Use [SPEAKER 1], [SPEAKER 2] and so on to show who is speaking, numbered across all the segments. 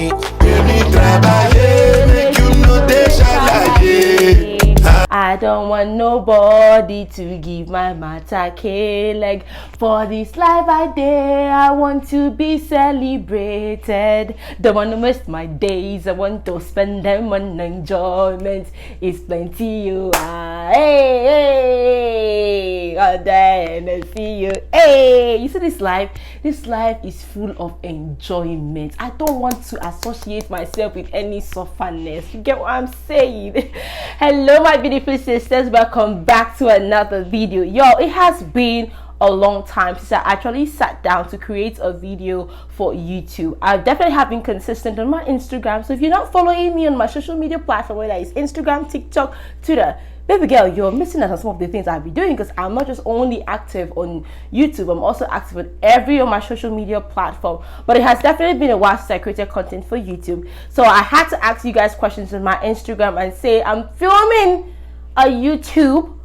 [SPEAKER 1] Baby, trabalhei, make you no deixa laje.
[SPEAKER 2] I don't want nobody to give my matter K-leg. For this life I dare, I want to be celebrated. Don't want to waste my days, I want to spend them on enjoyment. It's plenty you are. Hey, hey, oh, then I see you. Hey, you see this life? This life is full of enjoyment. I don't want to associate myself with any sufferness. You get what I'm saying? Hello, my beautiful sisters, welcome back to another video. Yo, it has been a long time since I actually sat down to create a video for YouTube. I definitely have been consistent on my Instagram, so if you're not following me on my social media platform, whether it's Instagram, TikTok, Twitter, baby girl, you're missing out on some of the things I'll be doing, because I'm not just only active on YouTube, I'm also active on every of my social media platform. But it has definitely been a while since I created content for YouTube, so I had to ask you guys questions on my Instagram and say I'm filming a YouTube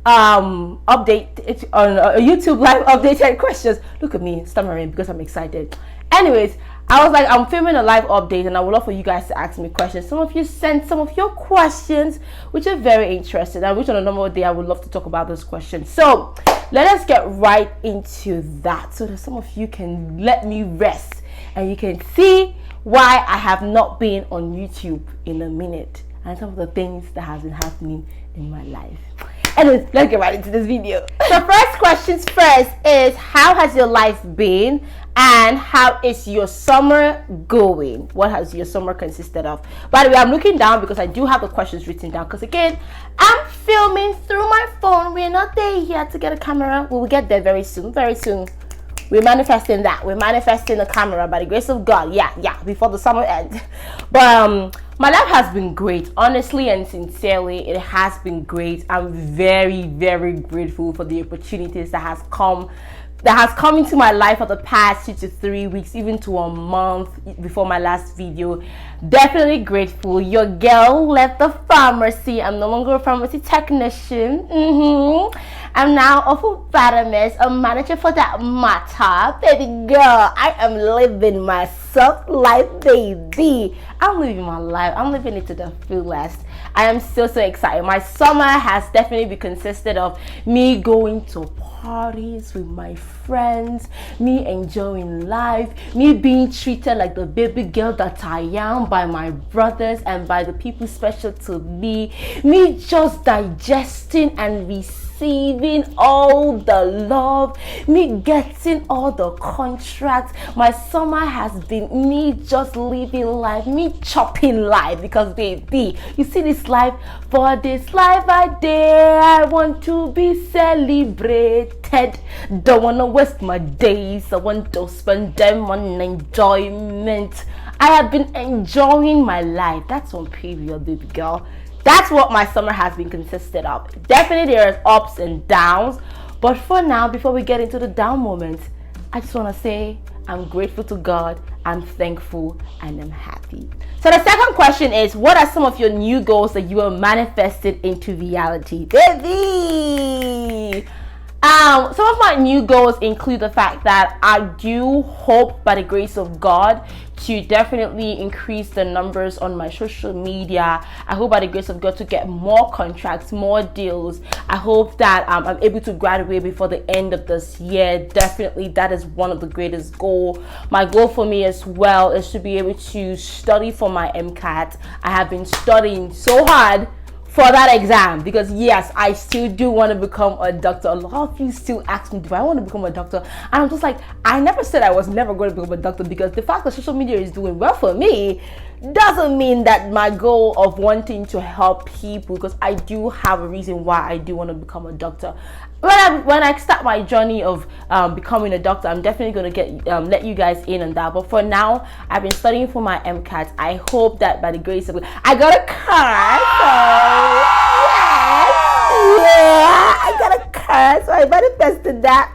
[SPEAKER 2] update on a YouTube live updated questions. Look at me stammering because I'm excited. Anyways, I was like, I'm filming a live update and I would love for you guys to ask me questions. Some of you sent some of your questions, which are very interesting, and which on a normal day I would love to talk about those questions. So let us get right into that, so that some of you can let me rest and you can see why I have not been on YouTube in a minute and some of the things that have been happening in my life. Anyways, let's get right into this video. So first questions first is, how has your life been and how is your summer going? What has your summer consisted of? By the way, I'm looking down because I do have the questions written down, because again, I'm filming through my phone. We're not there yet to get a camera. We will get there very soon, very soon. We're manifesting that. We're manifesting a camera by the grace of God. Yeah, before the summer ends. But my life has been great. Honestly and sincerely, it has been great. I'm very, very grateful for the opportunities that has come into my life for the past 2 to 3 weeks, even to a month before my last video. Definitely grateful. Your girl left the pharmacy. I'm no longer a pharmacy technician. I'm now a food pharmacist, a manager for that matter. Baby girl, I am living my soft life, baby. I'm living my life. I'm living it to the fullest. I am so excited. My summer has definitely been consisted of me going to parties with my friends, me enjoying life, me being treated like the baby girl that I am by my brothers and by the people special to me just digesting and receiving all the love, me getting all the contracts. My summer has been me just living life, me chopping life, because baby, you see this life, for this life I dare, I want to be celebrated. Don't want to waste my days, I want to spend them on enjoyment. I have been enjoying my life. That's on period, baby girl. That's what my summer has been consisted of. Definitely there is ups and downs, but for now, before we get into the down moments, I just want to say I'm grateful to God, I'm thankful, and I'm happy. So the second question is, what are some of your new goals that you have manifested into reality? Baby! Some of my new goals include the fact that I do hope, by the grace of God, to definitely increase the numbers on my social media. I hope, by the grace of God, to get more contracts, more deals. I hope that I'm able to graduate before the end of this year. Definitely, that is one of the greatest goals. My goal for me as well is to be able to study for my MCAT. I have been studying so hard for that exam, because yes, I still do want to become a doctor. A lot of you still ask me, do I want to become a doctor? And I'm just like, I never said I was never going to become a doctor, because the fact that social media is doing well for me doesn't mean that my goal of wanting to help people, because I do have a reason why I do want to become a doctor. When I start my journey of becoming a doctor, I'm definitely going to let you guys in on that. But for now, I've been studying for my MCAT. I hope that by the grace of God, I got a car. So yes, I got a car. So I manifested that.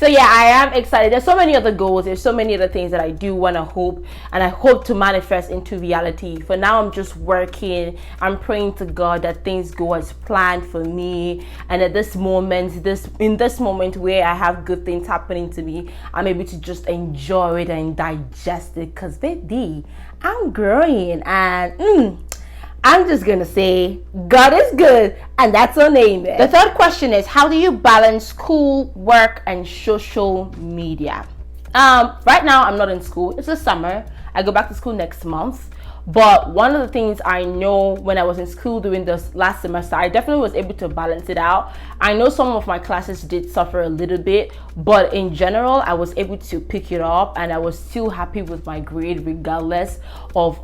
[SPEAKER 2] So yeah, I am excited. There's so many other goals. There's so many other things that I do want to hope, and I hope to manifest into reality. For now, I'm just working. I'm praying to God that things go as planned for me, and at this moment, in this moment where I have good things happening to me, I'm able to just enjoy it and digest it. Cause baby, I'm growing, and I'm just gonna say God is good, and that's our name. The third question is, how do you balance school, work, and social media? Right now I'm not in school. It's the summer. I go back to school next month. But one of the things I know, when I was in school during this last semester, I definitely was able to balance it out. I know some of my classes did suffer a little bit, but in general, I was able to pick it up, and I was still happy with my grade regardless of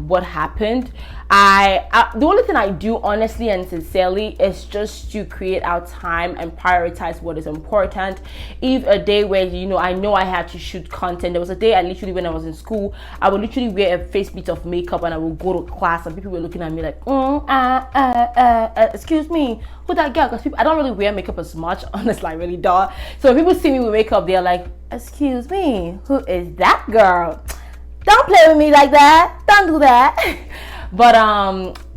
[SPEAKER 2] what happened. The only thing I do honestly and sincerely is just to create out time and prioritize what is important. If a day where I know I had to shoot content, there was a day I literally, when I was in school, I would literally wear a face bit of makeup and I would go to class, and people were looking at me like, excuse me, who that girl? Because I don't really wear makeup as much, honestly, I really don't. So when people see me with makeup, they're like, excuse me, who is that girl? Don't play with me like that. Don't do that. But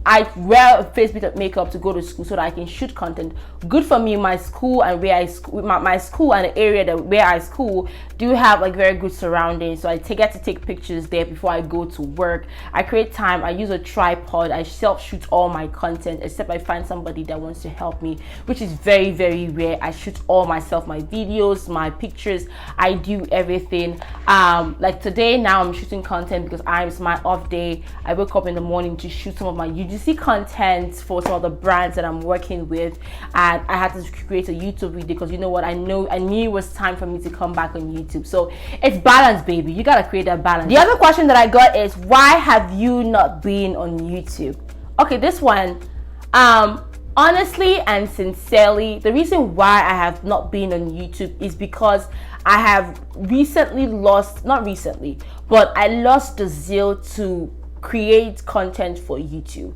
[SPEAKER 2] I wear a face bit of makeup to go to school so that I can shoot content. Good for me. My school and my school and the area where I school do have like very good surroundings, so I get to take pictures there before I go to work. I create time. I use a tripod. I self-shoot all my content, except I find somebody that wants to help me, which is very, very rare. I shoot all myself, my videos, my pictures. I do everything. Like today, now I'm shooting content because it's my off day. I wake up in the morning to shoot some of my UGC content for some of the brands that I'm working with, and I had to create a YouTube video because I knew it was time for me to come back on YouTube. So it's balance, baby. You gotta create that balance. The other question that I got is, why have you not been on YouTube? Okay, this one, honestly and sincerely, the reason why I have not been on YouTube is because I have I lost the zeal to create content for YouTube.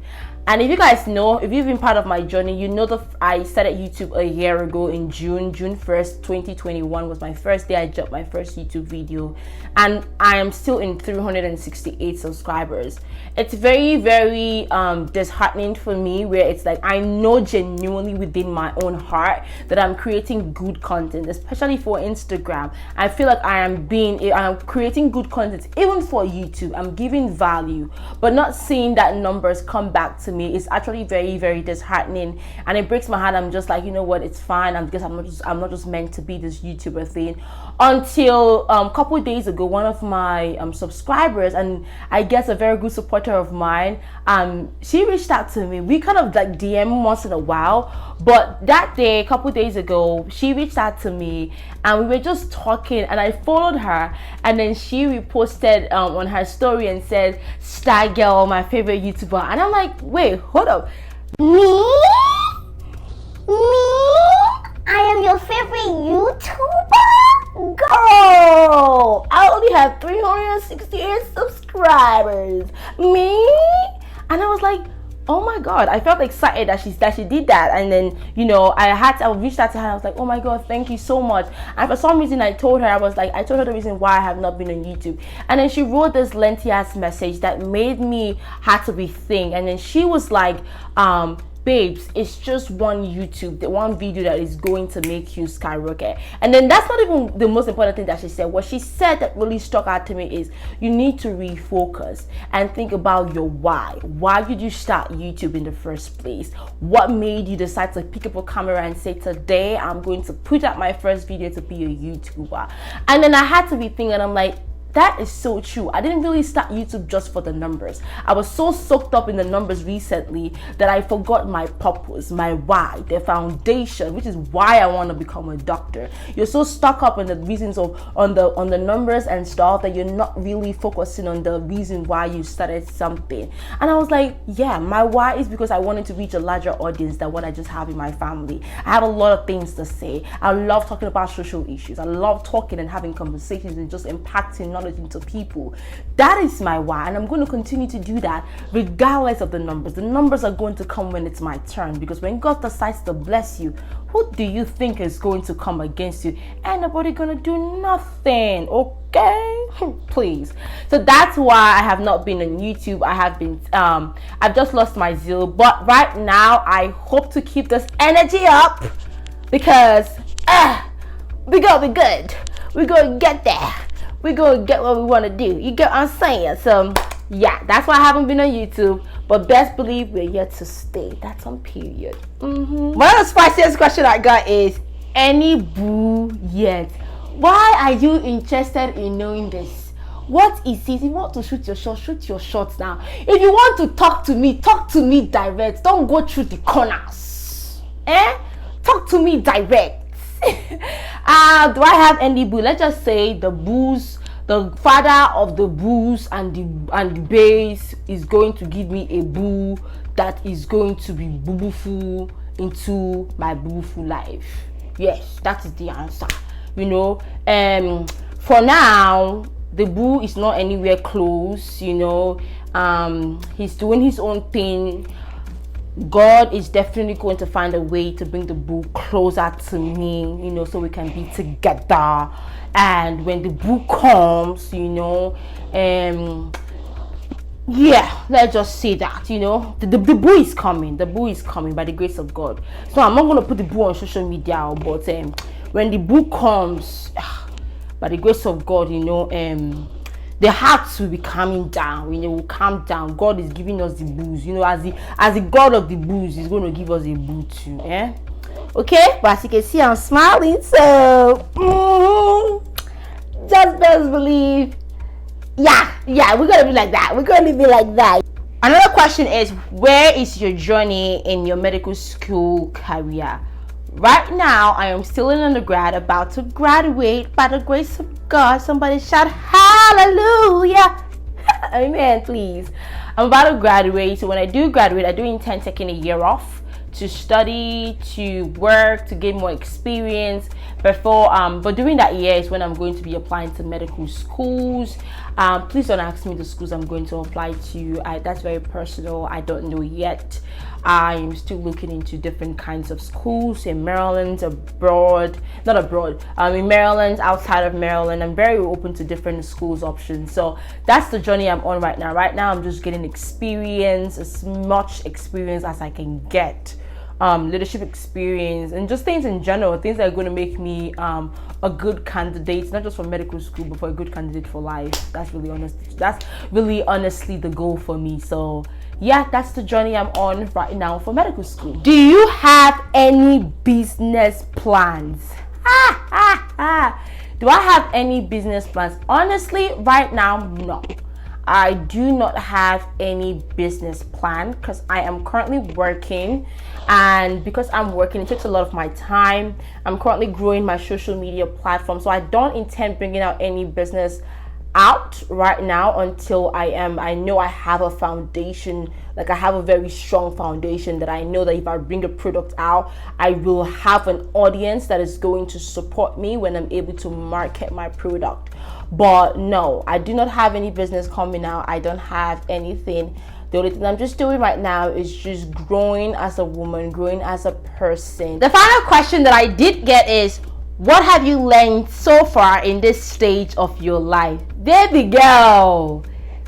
[SPEAKER 2] And if you guys know, if you've been part of my journey, you know that I started YouTube a year ago in June 1st, 2021 was my first day I dropped my first YouTube video, and I am still in 368 subscribers. It's very, very disheartening for me, where it's like I know genuinely within my own heart that I'm creating good content, especially for Instagram. I feel like I'm creating good content even for YouTube. I'm giving value, but not seeing that numbers come back to me is actually very, very disheartening, and it breaks my heart. I'm just like, you know what, it's fine. I'm not just meant to be this YouTuber thing. Until a couple days ago, one of my subscribers, and I guess a very good supporter of mine, she reached out to me. We kind of like DM once in a while, but that day, a couple days ago, she reached out to me and we were just talking, and I followed her, and then she reposted on her story and said, "Star Girl, my favorite YouTuber." And I'm like, wait, hold up, me? I am your favorite YouTuber? Girl, I only have 368 subscribers. Me? And I was like, oh my god, I felt excited that she did that. And then I reached out to her and I was like, oh my god, thank you so much. And for some reason I told her the reason why I have not been on YouTube, and then she wrote this lengthy ass message that made me have to rethink. And then she was like, babes, it's just one video that is going to make you skyrocket. And then that's not even the most important thing that she said. What she said that really stuck out to me is, you need to refocus and think about your why. Why did you start YouTube in the first place? What made you decide to pick up a camera and say, today I'm going to put out my first video to be a YouTuber? And then I had to be thinking, I'm like, that is so true. I didn't really start YouTube just for the numbers. I was so soaked up in the numbers recently that I forgot my purpose, my why, the foundation, which is why I want to become a doctor. You're so stuck up in the reasons on the numbers and stuff that you're not really focusing on the reason why you started something. And I was like, yeah, my why is because I wanted to reach a larger audience than what I just have in my family. I have a lot of things to say. I love talking about social issues. I love talking and having conversations and just impacting not knowledge into people. That is my why, and I'm going to continue to do that regardless of the numbers. The numbers are going to come when it's my turn, because when God decides to bless you, who do you think is going to come against you? Ain't nobody gonna do nothing, okay? Please. So that's why I have not been on YouTube. I have been I've just lost my zeal, but right now I hope to keep this energy up, because we gonna be good. We're gonna get there. We're gonna get what we want to do. You get what I'm saying? So yeah, that's why I haven't been on YouTube, but best believe we're yet to stay. That's on period. One of the spiciest question I got is, any boo yet? Why are you interested in knowing this? What is it? If you want to shoot your shots now. If you want to talk to me direct. Don't go through the corners. Talk to me direct. Do I have any boo? Let's just say the boos, the father of the boos and the bays is going to give me a boo that is going to be boo-boo-foo into my boo-boo-foo life. Yes, that is the answer. For now, the boo is not anywhere close. He's doing his own thing. God is definitely going to find a way to bring the boo closer to me, so we can be together. And when the boo comes, let's just say that, the boo is coming. The boo is coming by the grace of God. So I'm not going to put the boo on social media, but when the boo comes, by the grace of God, the hearts will be calming down. Will calm down. God is giving us the boos. As the God of the boos, He's going to give us a boo too. Okay, but as you can see, I'm smiling. So just best believe. Yeah, we're gonna be like that. We're gonna be like that. Another question is, where is your journey in your medical school career? Right now, I am still in undergrad, about to graduate by the grace of God. Somebody shout hallelujah. Amen, please. I'm about to graduate. So when I do graduate, I do intend taking a year off to study, to work, to gain more experience before but during that year is when I'm going to be applying to medical schools. Please don't ask me the schools I'm going to apply to. That's very personal. I don't know yet. I'm still looking into different kinds of schools in Maryland, in Maryland, outside of Maryland. I'm very open to different schools options. So that's the journey I'm on right now. Right now, I'm just getting experience, as much experience as I can get. Leadership experience and just things in general, things that are going to make me a good candidate, not just for medical school, but for a good candidate for life. That's really honestly the goal for me. So yeah, that's the journey I'm on right now for medical school. Do you have any business plans? Do I have any business plans? Honestly, right now, no. I do not have any business plan because I am currently working, and because I'm working, it takes a lot of my time. I'm currently growing my social media platform, so I don't intend bringing out any business out right now until I know I have a foundation, like I have a very strong foundation that I know that if I bring a product out, I will have an audience that is going to support me when I'm able to market my product. But no, I do not have any business coming out. I don't have anything. The only thing I'm just doing right now is just growing as a woman, growing as a person. The final question that I did get is, what have you learned so far in this stage of your life? Baby girl,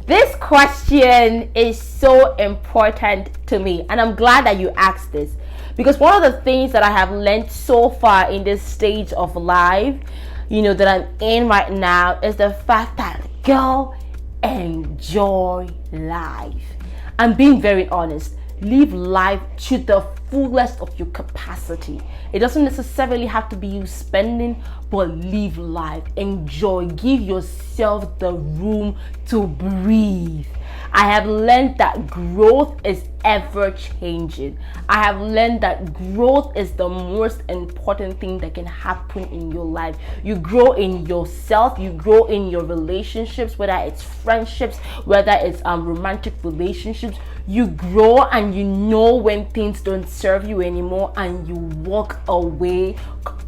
[SPEAKER 2] this question is so important to me, and I'm glad that you asked this, because one of the things that I have learned so far in this stage of life, that I'm in right now, is the fact that, girl, enjoy life. I'm being very honest. Live life to the fullest of your capacity. It doesn't necessarily have to be you spending, but live life. Enjoy. Give yourself the room to breathe. I have learned that growth is ever changing. I have learned that growth is the most important thing that can happen in your life. You grow in yourself, you grow in your relationships, whether it's friendships, whether it's romantic relationships. You grow, and you know when things don't serve you anymore, and you walk away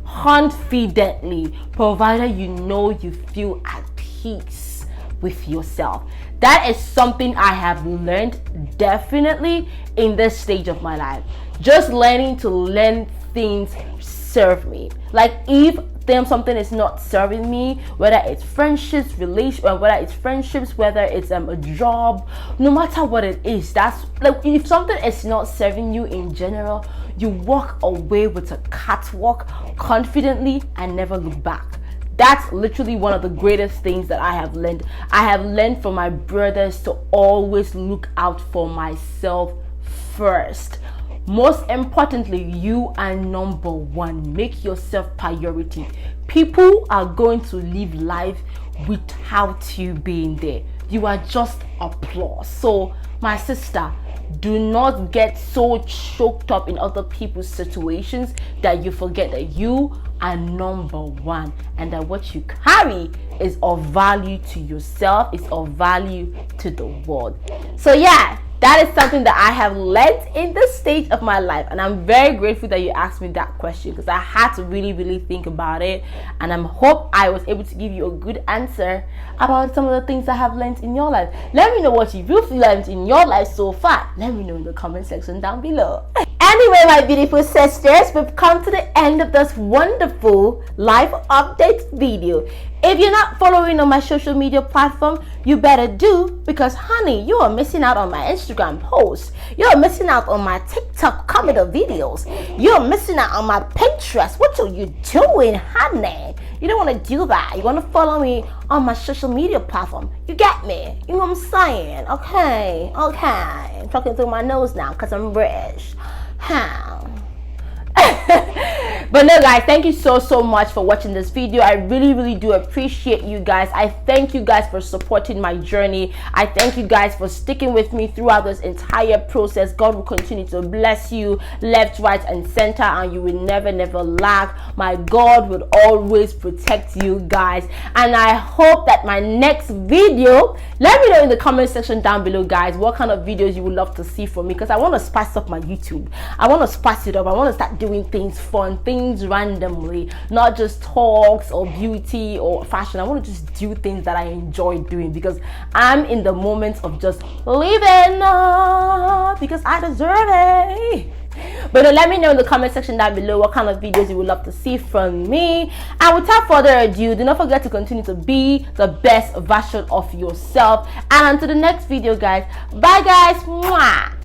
[SPEAKER 2] confidently, provided you know you feel at peace. with yourself. That is something I have learned definitely in this stage of my life. Just learning to let things serve me. Like if something is not serving me, whether it's friendships, whether it's a job, no matter what it is, that's like if something is not serving you in general, you walk away with a catwalk confidently and never look back. That's literally one of the greatest things that I have learned. I have learned from my brothers to always look out for myself first. Most importantly, you are number one. Make yourself priority. People are going to live life without you being there. You are just applause. So, my sister, do not get so choked up in other people's situations that you forget that you are number one and that what you carry is of value to yourself, is of value to the world. So yeah, that is something that I have learned in this stage of my life, and I'm very grateful that you asked me that question because I had to really think about it, and I hope I was able to give you a good answer about some of the things I have learned in your life. Let me know what you've learned in your life so far. Let me know in the comment section down below. Anyway, my beautiful sisters, we've come to the end of this wonderful life update video. If you're not following on my social media platform, you better do, because honey, you are missing out on my Instagram posts. You're missing out on my TikTok comedy videos. You're missing out on my Pinterest. What are you doing, honey? You don't want to do that. You want to follow me on my social media platform. You get me? You know what I'm saying? Okay. I'm talking through my nose now because I'm British. But no guys, thank you so much for watching this video. I really do appreciate you guys. I thank you guys for supporting my journey. I thank you guys for sticking with me throughout this entire process. God will continue to bless you left, right and center, and you will never lack. My God will always protect you guys, and I hope that my next video, let me know in the comment section down below guys what kind of videos you would love to see from me, because I want to spice up my YouTube. I want to spice it up. I want to start doing things fun, things randomly, not just talks or beauty or fashion. I want to just do things that I enjoy doing because I'm in the moment of just living because I deserve it. But let me know in the comment section down below what kind of videos you would love to see from me. And without further ado, do not forget to continue to be the best version of yourself. And until the next video guys, bye guys. Mwah.